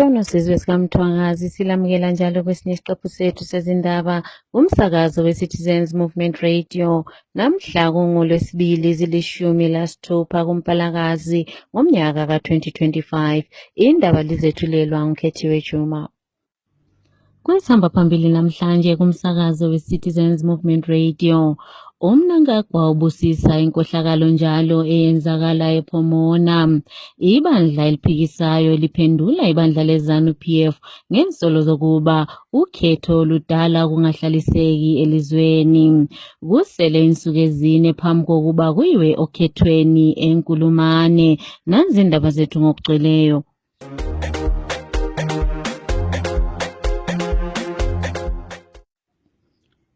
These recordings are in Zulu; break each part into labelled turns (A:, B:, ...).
A: Sishona Sizwe sikaMthwangazi silamukela njalo kwesinye isiqephu sethu sezindaba umsakazo we-Citizens Movement Radio namhla kungoLwesibili zili-16 kuMpalakazi ngomnyaka ka-2025. Indaba lizethulelwa nguKhethiwe Juma. Kwesihamba phambili namhlanje kumsakazo we-Citizens Movement Radio, uMnangagwa ubusisa inkohlakalo njalo eyenzakala ePhomona. Ibandla eliphikisayo liphendula ibandla leZANU-PF ngensolo zokuba ukhetho ludala kungahlaliseki elizweni. Kusele insuku ezine phambi kokuba kuyiwe okhethweni eNkulumane. Nanzi indaba zethu ngokugcweleyo.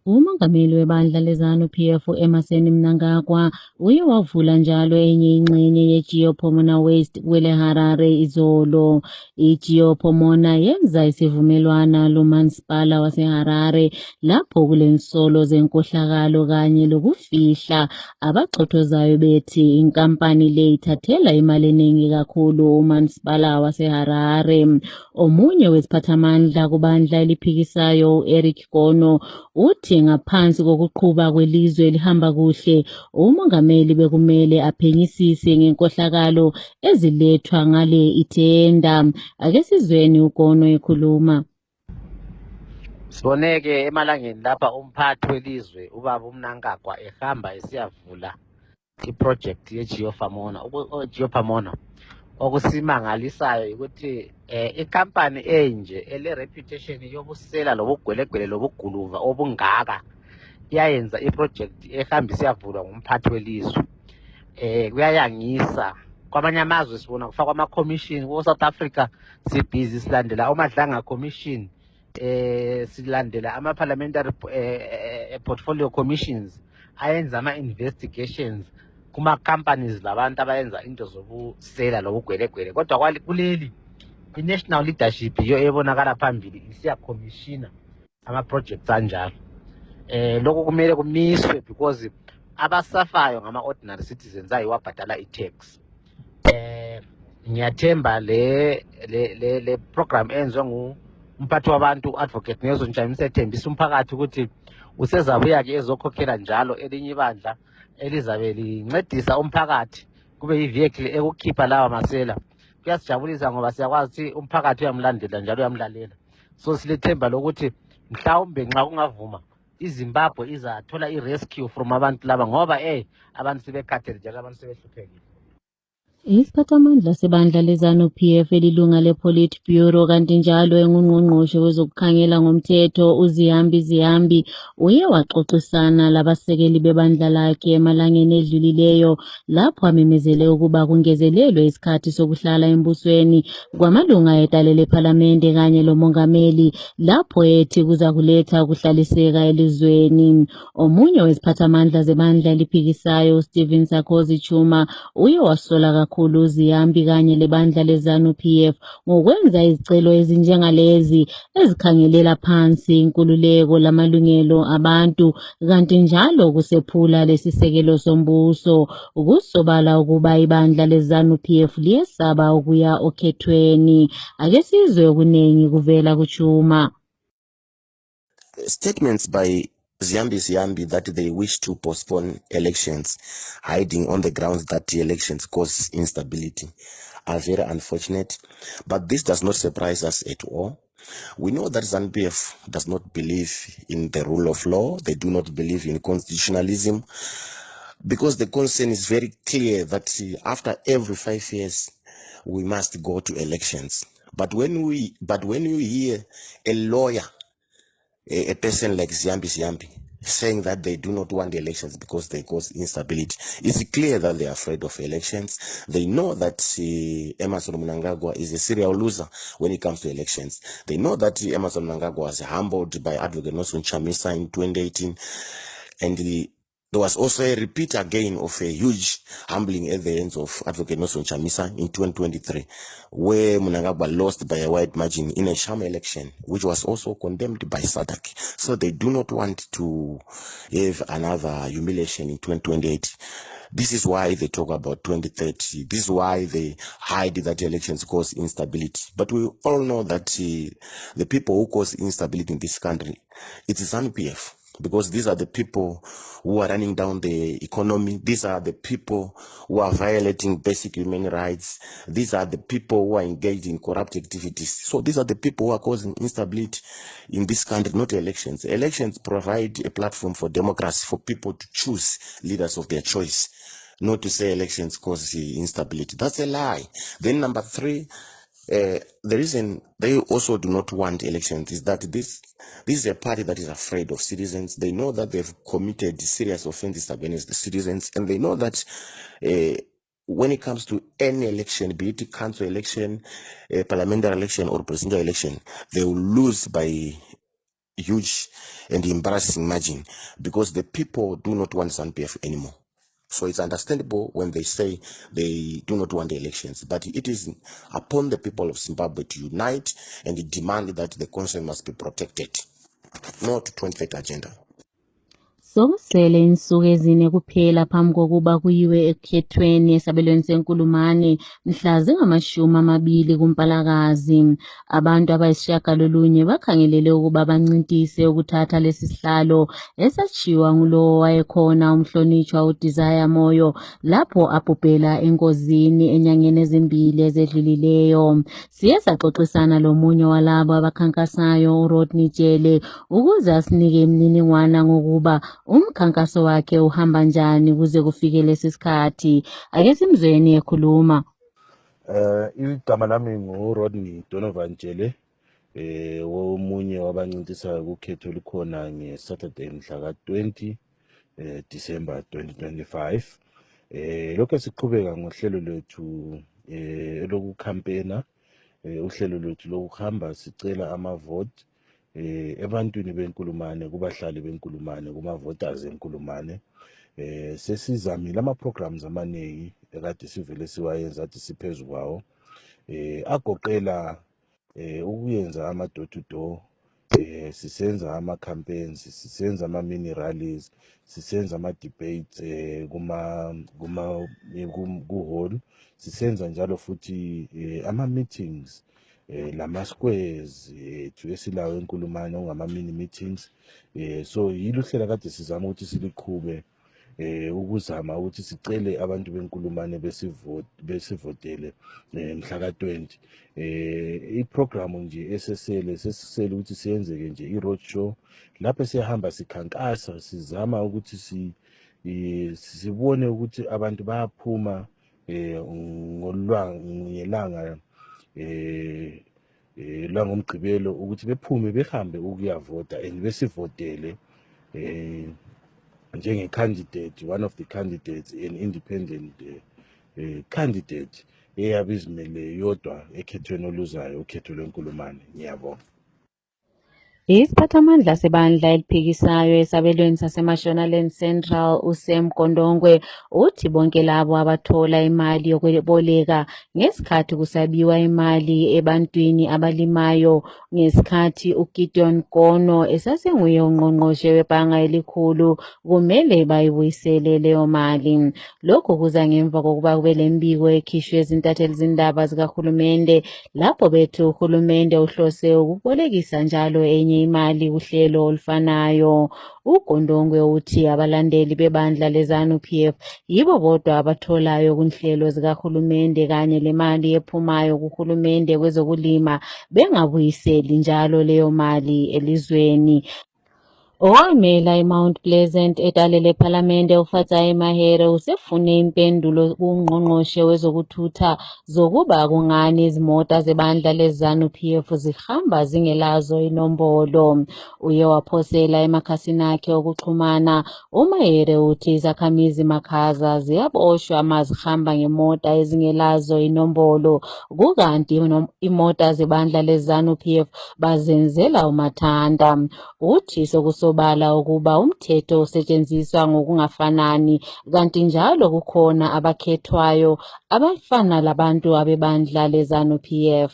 A: Umongameli webandla leZANU-PF Emmerson Mnangagwa uye wavula njalo enye ingxenye yeGeoPhomona Waste kweleHarare izolo. IGeoPhomona yenza isivumelwano lomasipala waseHarare lapho kulensolo zenkohlakalo kanye lokufihla. Abachothozayo bethi inkampani le ithathela imali eningi kakhulu umasipala waseHarare. Omunye wesiphathamandla kubandla eliphikisayo Eric Gono uthi ngaphansi kokuqhuba kwelizwe lihamba kuhle, umongameli bekumele aphenyisise ngenkohlakalo ezilethwa ngale ithenda. Ake sizweni uGono ekhuluma.
B: Siboneke emalangeni lapha umphathi welizwe ubaba uMnangagwa ehamba esiyavula iproject yeGeoPhomona. Okusimangalisayo ukuthi ikampani enje ele reputation yobusela lobugwelegwele lobuguluva obungaka iyayenza iproject ehamba isiyavulwa ngumphathi welizwe. Kuyayangisa kwamanye amazwe sibona kufakwa ama-commission ko-South Africa sibhizi silandela amadlanga commission, silandela ama-parliamentary portfolio commissions ayenza ama-investigations kuma-companies labantu abayenza into zobusela lobugwelegwele. Kodwa kuleli i-national leadership yiyo ebonakala phambili isiya-commissiona ama-projects anjalo. Lokhu kumele kumiswe because abasafayo ngama-ordinary citizens ayiwabhadala i-tax. Ngiyathemba le program enziwe ngumphathi wabantu u-Advocate Nelson Chamisa ethembisa umphakathi ukuthi usezabuya-ke ezokhokhela njalo elinye ibandla elizabe lincedisa umphakathi kube yi-vehicle ekukhipha lawa masela. Kuyasijabulisa ngoba siyakwazi ukuthi umphakathi uyamlandela njalo uyamlalela. So silethemba lokuthi mhlawumbe nxa kungavuma iZimbabwe izathola i-rescue from abantu laba ngoba abantu sebekhathele njalo abantu sebehluphekile.
A: Isiphathamandla sebandla leZANU-PF elilunga lePolitburo kanti njalo engungqongqoshe wezokukhangela ngomthetho uZiyambi uye waxoxisana labasekeli bebandla lakhe emalangeni edlulileyo lapho amemezele ukuba kungezelelwe isikhathi sokuhlala embusweni kwamalunga eDale lePhalamende kanye lomongameli lapho ethi kuza kuletha ukuhlaliseka elizweni. Omunye wesiphathamandla zebandla eliphikisayo Stephen Sarkozy Chuma uye wasola kakhulu uZiyambi kanye lebandla leZANU-PF ngokwenza izicelo ezinjengalezi ezikhangelela phansi inkululeko lamalungelo abantu kanti njalo kusephula lesisekelo sombuso. Kusobala ukuba ibandla leZANU-PF liyesaba ukuya okhethweni. Ake sizwe okuningi kuvela kuChuma.
C: Statements by Ziyambi that they wish to postpone elections, hiding on the grounds that the elections cause instability, are very unfortunate. But this does not surprise us at all. We know that ZANU-PF does not believe in the rule of law. They do not believe in constitutionalism, because the concern is very clear that after every 5 years we must go to elections. But when you hear a lawyer, a person like Ziyambi saying that they do not want elections because they cause instability, it's clear that they are afraid of elections. They know that Emmerson Mnangagwa is a serial loser when it comes to elections. They know that Emmerson Mnangagwa was humbled by Advocate Nelson Chamisa in 2018, and there was also a repeat again of a huge humbling at the hands of Advocate Nelson Chamisa in 2023, where Mnangagwa lost by a wide margin in a sham election, which was also condemned by SADC. So they do not want to have another humiliation in 2028. This is why they talk about 2030. This is why they hide that elections cause instability. But we all know that the people who cause instability in this country, it is ZANU-PF. Because these are the people who are running down the economy. These are the people who are violating basic human rights. These are the people who are engaged in corrupt activities. So these are the people who are causing instability in this country, not elections. Elections provide a platform for democracy, for people to choose leaders of their choice, not to say elections cause instability. That's a lie. Then number three, the reason they also do not want elections is that this is a party that is afraid of citizens. They know that they've committed serious offenses against the citizens, and they know that when it comes to any election, be it a council election, a parliamentary election, or presidential election, they will lose by huge and embarrassing margin, because the people do not want ZANU-PF anymore. So it's understandable when they say they do not want the elections, but it is upon the people of Zimbabwe to unite and demand that the constitution must be protected, not 2030 agenda.
A: Sokusele insuku ezine kuphela phambi kokuba kuyiwe ekhethweni esabelweni senkulumane mhla zingama-20 kuMpalakazi. Abantu abayisishiyagalolunye bakhangelele ukuba bancintise ukuthatha lesi sihlalo esatshiwa ngulowo wayekhona umhlonitshwa uDesire Moyo lapho abhubhela engozini enyangeni ezimbili ezedlulileyo. Siye saxoxisana lomunye walabo abakhankasayo uRodney Tshele ukuze asinike imininingwana ngokuba umkhankaso wakhe uhamba njani kuze kufike lesi sikhathi. Ake simzweni ekhuluma.
D: Igama lami nguRodney Donovan Tshele, womunye wabancintisayo kukhetho olukhona ngeSaturday mhla ka-20 December 2025. Lokho siqhubeka ngohlelo lwethu elokukhampena, uhlelo lwethu lokuhamba sicela amavote ebantwini benkulumane, kubahlali benkulumane, kuma-voters enkulumane. Sesizamile ama-programs amaningi ekade sivele siwayenza athi siphezu kwawo, agoqela ukuyenza ama-door to door, sisenza ama-campaigns, sisenza ama-mini rallies, sisenza ama-debates ku-hall, sisenza njalo futhi ama-meetings lama-squares ethu esilawo enkulumane ongama-mini meetings. So yilo hlela kade sizama ukuthi siliqhube ukuzama ukuthi sicele abantu benkulumane besivotele mhla ka-20. Iprogramu nje sesisele ukuthi siyenzeke nje i-road show lapho siyahamba sikhankasa, sizama ukuthi sibone ukuthi abantu bayaphuma ngelanga langomgqibelo ukuthi bephume behambe ukuyavota and besivotele njenge-candidate, one of the candidates, an independent candidate eyabizimele yodwa ekhethweni oluzayo, ukhetho lwenkulumane. Ngiyabonga.
A: Isiphathamandla sebandla eliphikisayo esabelweni saseMashonaland Central uSam Gondongwe uthi bonke labo abathola imali yokuboleka ngesikhathi kusabiwa imali ebantwini abalimayo ngesikhathi uGideon Gono esasenguye ungqongqoshe webhanga elikhulu kumele bayibuyisele leyo mali. Lokhu kuza ngemva kokuba kube lembiko ekhishwe ezintatheli zindaba zikahulumende lapho bethi uhulumende uhlose ukubolekisa njalo enye imali kuhlelo olufanayo. uGondongwe uthi abalandeli bebandla leZANU-PF yibo bodwa abatholayo kunhlelo zikahulumende kanye lemali ephumayo kuhulumende kwezokulima bengabuyiseli njalo leyo mali elizweni. Owamela eMount Pleasant etale lephalamende uFatsai Mahere usefune impendulo kungqongqoshe wezokuthutha zokuba kungani izimota zebandla leZANU-PF zihamba zingelazo inombolo. Uye waphosela emakhasini akhe okuxhumana. uMahere uthi izakhamizi makhaza ziyaboshwa mazihamba ngemota ezingelazo inombolo, kukanti imota zebandla leZANU-PF bazenzela umathanda. Uthi sokusobala ukuba umthetho usetshenziswa ngokungafanani, kanti njalo kukhona abakhethwayo abafana labantu abebandla leZANU-PF.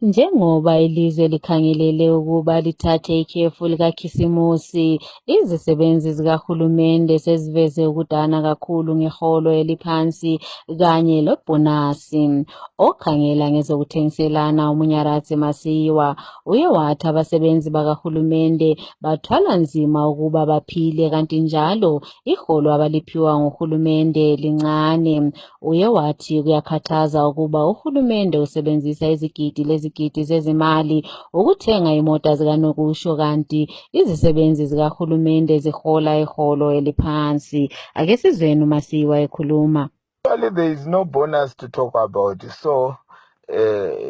A: Njengoba ilizwe likhangelele ukuba lithathe ikhefu likaKhisimusi, izisebenzi zikahulumende seziveze ukudana kakhulu ngeholo eliphansi kanye lobhonasi. Okhangela ngezokuthengiselana uMunyaradzi Masiyiwa uye wathi abasebenzi bakahulumende bathwala nzima ukuba baphile kanti njalo iholo abaliphiwa nguhulumende lincane. Uye wathi kuyakhathaza ukuba uhulumende usebenzisa izigidi zezimali ukuthenga imota zikanokusho kanti izisebenzi zikahulumende zihola iholo eliphansi. Ake sizweni uMasiyiwa ekhuluma.
E: Actually, there is no bonus to talk about. So,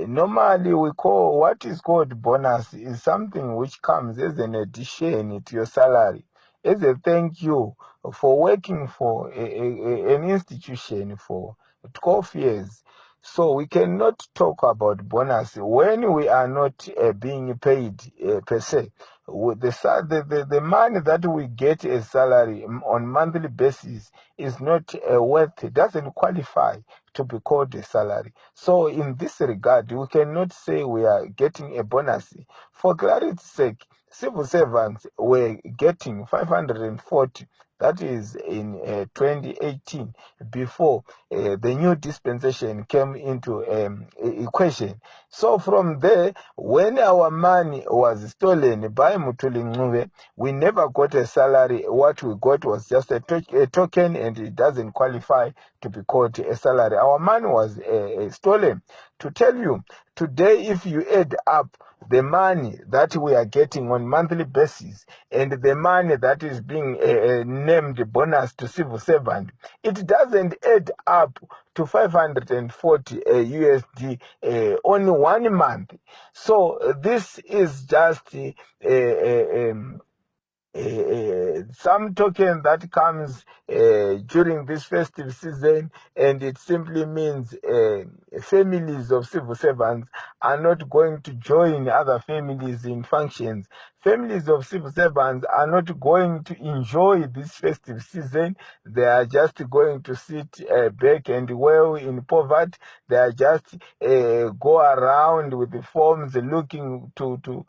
E: normally we call what is called bonus is something which comes as an addition to your salary, as a thank you for working for an institution for 12 years. So we cannot talk about bonus when we are not being paid per se. With the money that we get as salary on monthly basis is not worth, it doesn't qualify to be called a salary. So in this regard, we cannot say we are getting a bonus. For clarity's sake, civil servants were getting 540. That is in 2018, before the new dispensation came into equation. So from there, when our money was stolen by Mutuli Ncube, we never got a salary. What we got was just a token, and it doesn't qualify to be called a salary. Our money was stolen. To tell you, today, if you add up the money that we are getting on monthly basis and the money that is being named bonus to civil servant, it doesn't add up to 540 USD only 1 month. So this is just some token that comes during this festive season, and it simply means families of civil servants are not going to join other families in functions. Families of civil servants are not going to enjoy this festive season. They are just going to sit back and wail in poverty. They are just go around with the forms looking to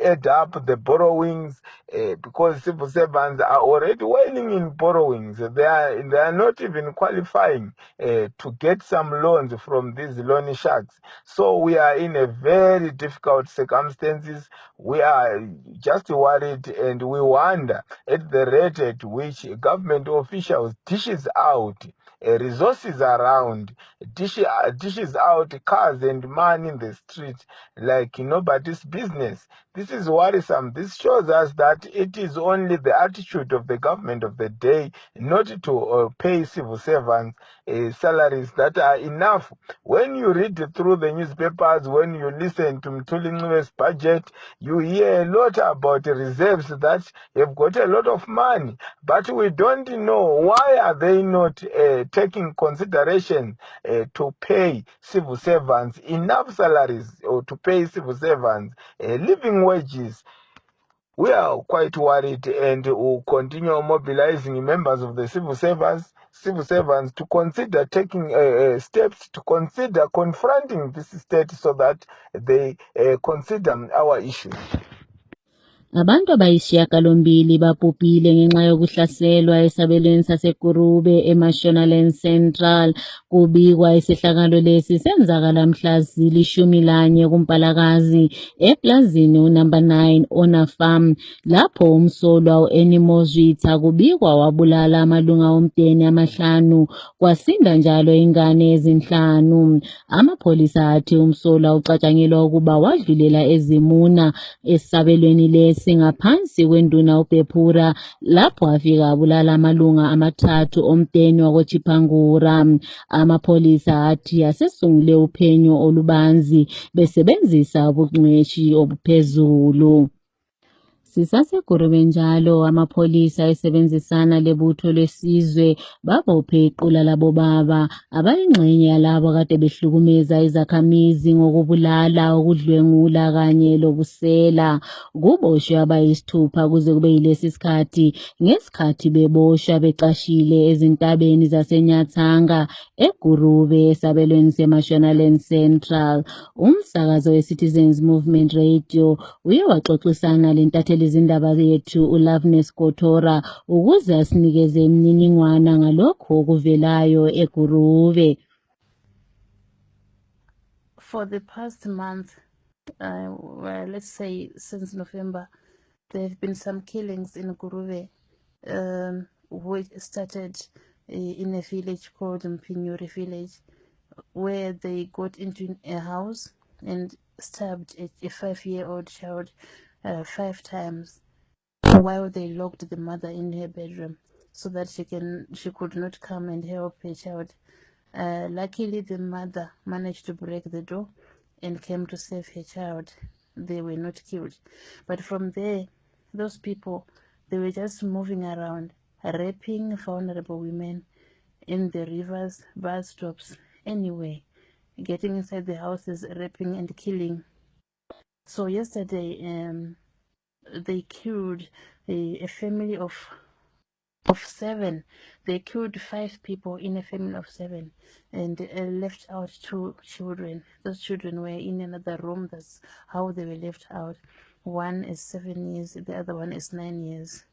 E: add up the borrowings, because civil servants are already wailing in borrowings. They are not even qualifying to get some loans from these loan sharks. So we are in a very difficult circumstances. We are just worried, and we wonder at the rate at which government officials dishes out resources around, dishes out cars and money in the street like nobody's business. This is worrisome. This shows us that it is only the attitude of the government of the day not to pay civil servants salaries that are enough. When you read through the newspapers, when you listen to Mthuli Ncube's budget, you hear a lot about reserves that have got a lot of money, but we don't know why are they not taking consideration to pay civil servants enough salaries, or to pay civil servants living wages. We are quite worried, and will continue mobilizing members of the civil servants to consider taking steps to consider confronting this state so that they consider our issues.
A: Abantu abayisishiyagalombili babhubhile ngenxa yokuhlaselwa esabelweni saseGurube eMashonaland Central. Kubikwa isehlakalo lesi senzakala mhla zili-11 kuMpalakazi eplazini unumber 9 Ona Farm, lapho umsolwa u-Enimozwitha kubikwa wabulala amalunga omndeni 5, kwasinda njalo ingane ezinhlanu. Amapholisa athi umsolwa ucatshangelwa ukuba wadlulela ezimuna esabelweni lesi ngaphansi kwenduna uBephura, lapho afika abulala amalunga 3 omndeni wakoChipangura. Amapholisa athi asesungule uphenyo olubanzi besebenzisa ubungcweshi obuphezulu. SisaseGurube njalo amapholisa esebenzisana lebutho lesizwe babophe iqula labo baba abayingxenye yalabo kade behlukumeza izakhamizi ngokubulala, ukudlwengula kanye lobusela. Kuboshwe abayisithupha kuze kube yilesi sikhathi ngesikhathi beboshwa becashile ezintabeni zaseNyathanga eGurube esabelweni seMashonaland Central. Umsakazo weCitizens Movement Radio uye waxoxisana lentatheli izindaba yethu uLoveness Gotora ukuze asinikeze imininingwana ngalokho okuvelayo eGurube.
F: For the past month, well, let's say since November, there have been some killings in Gurube, which started in a village called Mpinyuri village, where they got into a house and stabbed a 5-year-old child 5 times while they locked the mother in her bedroom so that she could not come and help her child. Luckily, the mother managed to break the door and came to save her child. They were not killed. But from there, those people, they were just moving around, raping vulnerable women in the rivers, bus stops, anyway, getting inside the houses, raping and killing. So yesterday, they killed a family of 7. They killed 5 people in a family of 7 and left out 2 children. Those children were in another room. That's how they were left out. One is 7 years, the other one is 9 years.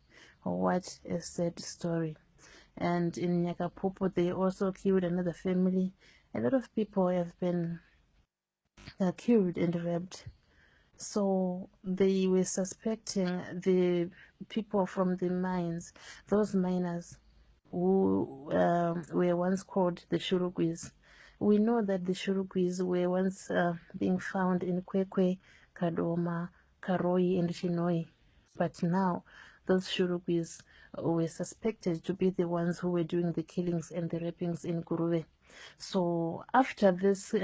F: What a sad story. And in Nyakapupo, they also killed another family. A lot of people have been killed and raped. So they were suspecting the people from the mines, those miners who were once called the Shurugwis. We know that the Shurugwis were once being found in Kwekwe, Kadoma, Karoi, and Shinoi. But now those Shurugwis were suspected to be the ones who were doing the killings and the rapings in Gurube. So after this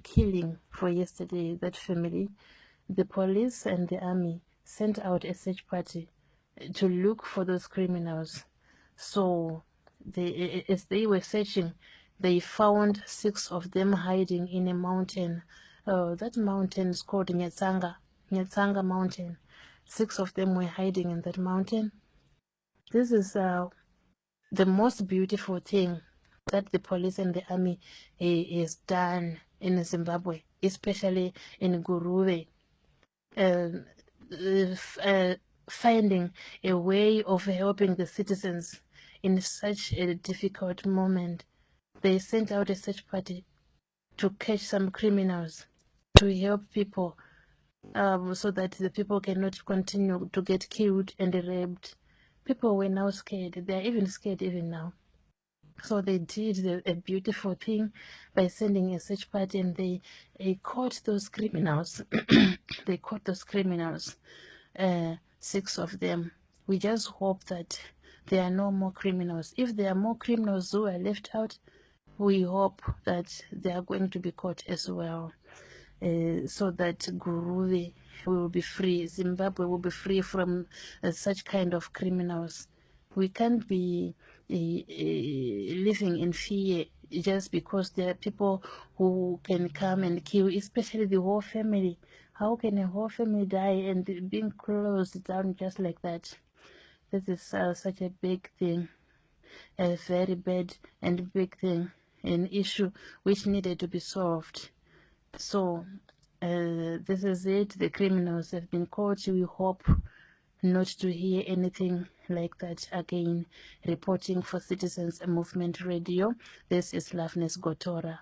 F: killing for yesterday, that family, the police and the army sent out a search party to look for those criminals. So as they were searching, they found 6 of them hiding in a mountain. That mountain is called Nyatsanga Mountain. 6 of them were hiding in that mountain. This is the most beautiful thing that the police and the army has done in Zimbabwe, especially in Gurube. Finding a way of helping the citizens in such a difficult moment. They sent out a search party to catch some criminals, to help people so that the people cannot continue to get killed and raped. People were now scared. They are even scared even now. So they did a beautiful thing by sending a search party, and they caught those criminals. They caught those criminals, 6 of them. We just hope that there are no more criminals. If there are more criminals who are left out, we hope that they are going to be caught as well, so that Gurube will be free, Zimbabwe will be free from such kind of criminals. We can't be living in fear just because there are people who can come and kill, especially the whole family. How can a whole family die and being closed down just like that? This is such a big thing, a very bad and big thing, an issue which needed to be solved. So this is it. The criminals have been caught. We hope not to hear anything like that again. Reporting for Citizens Movement Radio, this is Loveness Gotora.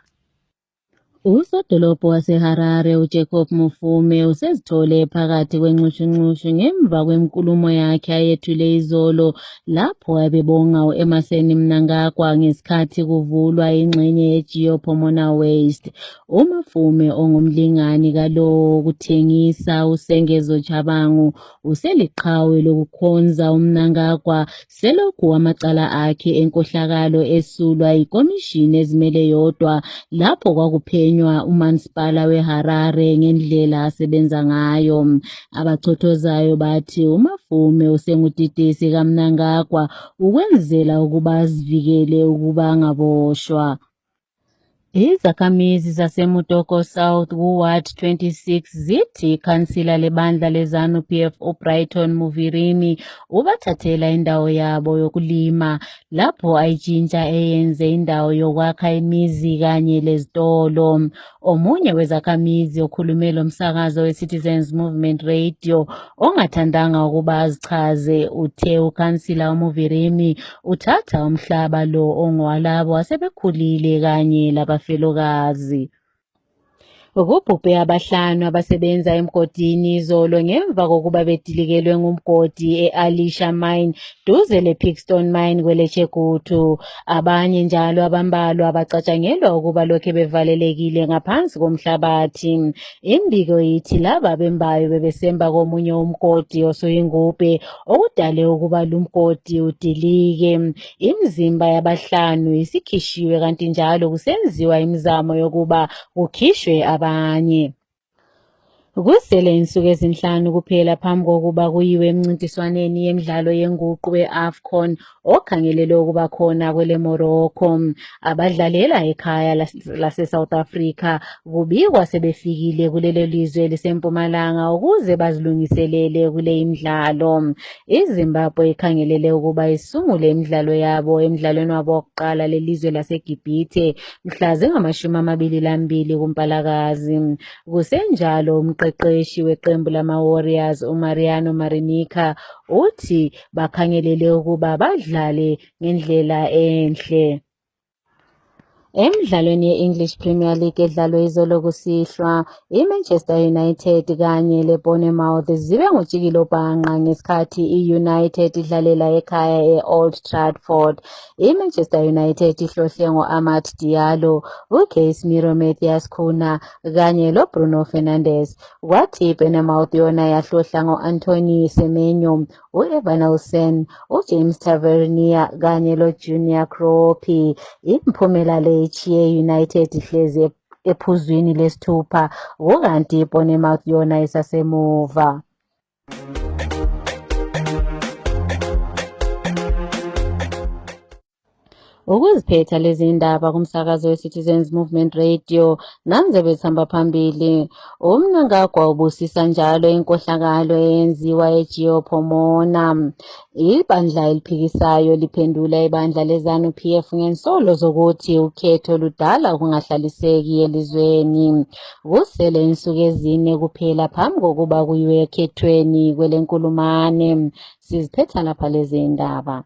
A: Usodolophu waseHarare uJacob Mufume usezithole phakathi kwenxushunxushu ngemva kwenkulumo yakhe ayethule izolo lapho abebonga uEmmerson Mnangagwa ngesikhathi kuvulwa ingxenye yeGeopomona Waste. uMufume ongumlingani kalowo kuthengisa uSengezo Chabangu useliqhawe lokukhonza uMnangagwa selokhu amacala akhe enkohlakalo esulwa ikomishini ezimele yodwa lapho kwakuphenywa kunconywa umasipala weHarare ngendlela asebenza ngayo. Abachothozayo bathi uMafume usengutitisi kaMnangagwa ukwenzela ukuba azivikele ukuba angaboshwa. Izakhamizi zaseMutoko South kuWard 26 zithi ikhansila lebandla leZANU-PF uBrighton Muvirimi ubathathela indawo yabo yokulima lapho ayitshintsha eyenze indawo yokwakha imizi kanye lezitolo. Omunye wezakhamizi okhulume lomsakazo weCitizens Movement Radio ongathandanga ukuba azichaze uthe ukhansila uMuvirimi uthatha umhlaba lo ongowalabo asebekhulile kanye labafelokazi. Kubhubhe abahlanu abasebenza emgodini izolo ngemva kokuba bedilikelwe ngumgodi e-Alisha Mine duze le-Pigston Mine kweleChegutu. Abanye njalo abambalwa abacatshangelwa ukuba lokhe bevalelekile ngaphansi komhlabathi. Imbiko ithi laba bembayo bebesemba komunye umgodi osuyingubhe okudale ukuba lumgodi udilike. Imizimba yabahlanu isikhishiwe kanti njalo kusenziwa imizamo yokuba kukhishwe abanye. Kusele insuku ezinhlanu kuphela phambi kokuba kuyiwe emncintiswaneni yemidlalo yenguqu we-AFCON okhangelelwe ukuba khona kwele Morocco. Abadlalela ekhaya lase-South Africa kubikwa sebefikile kulelo lizwe elisempumalanga ukuze bazilungiselele kule imidlalo. iZimbabwe ikhangelele ukuba isungule imidlalo yabo emidlalweni wabo wokuqala lelizwe laseGibhithe mhla zingama-22 kuMpalakazi. Kusenjalo umqeqeshi weqembu lama-Warriors uMariano Marinica uthi bakhangelele ukuba badlale ngendlela enhle. Emidlalweni ye-English Premier League edlalwe izolo kusihlwa, iManchester United kanye leBournemouth zibe ngujikelo bhanqa ngesikhathi i-United idlalela ekhaya e-Old Trafford. iManchester United ihlohle ngo-Amad Diallo, uCasemiro Matthias Cunha kanye loBruno Fernandes. Kwathi iBournemouth yona yahlohla ngo-Anthony Semenyo, u-Evan uJames Tavernier kanye loJunior Kropi. Imiphumela le ichiye United ihlezi ephuzwini lesithupha kukanti iBournemouth yona isasemuva. Ukuziphetha lezi ndaba kumsakazo weCitizens Movement Radio nanze bethamba phambili. uMnangagwa ubusisa njalo inkohlakalo eyenziwa eGeoPomona. Ibandla eliphikisayo liphendula ibandla leZANU-PF ngensolo zokuthi ukhetho ludala ukungahlaliseki elizweni. Kusele insuku ezine kuphela phambi kokuba kuyiwe ekhethweni kwelenkulumane. Siziphetha lapha lezi ndaba.